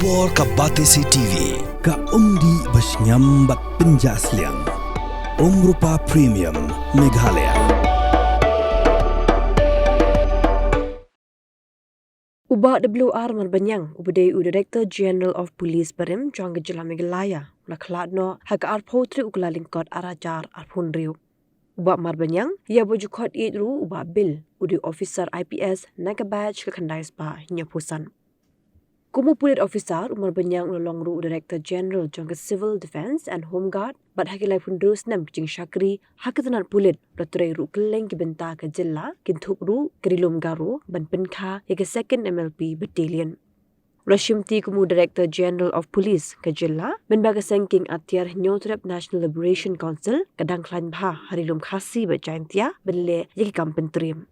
Tuar ka Batesi TV ka umdi basnyambat penjaslian. Rupa Premium Meghalaya. Uba WR Marbaniang, Ubadai Director General of Police Barim, Jangga Jylla Meghalaya, la Khladnoh, haka arpotri ukla lingkot arajar arpunriu. Uba Marbaniang, ia bojukot idru uba bil, udi officer IPS, naga badge ke kandai spa hinya pusan. Kumu Pulit Officer Marbaniang ulolongru Director General Jangga Civil Defence and Home Guard, bat hakilai pundus nam kicing syakri, hakatanan pulit, raturai ru keleng kibenta ke Jylla, kintup ru, kerilum garu, ban penkha, ya ke 2nd MLP Battalion. Rashimti Kumu Director General of Police ke Jylla, menbaga sengking atiar Nyotrep National Liberation Council, kadang klan bha harilum khasi berjaintia, benle yaki kampen trim.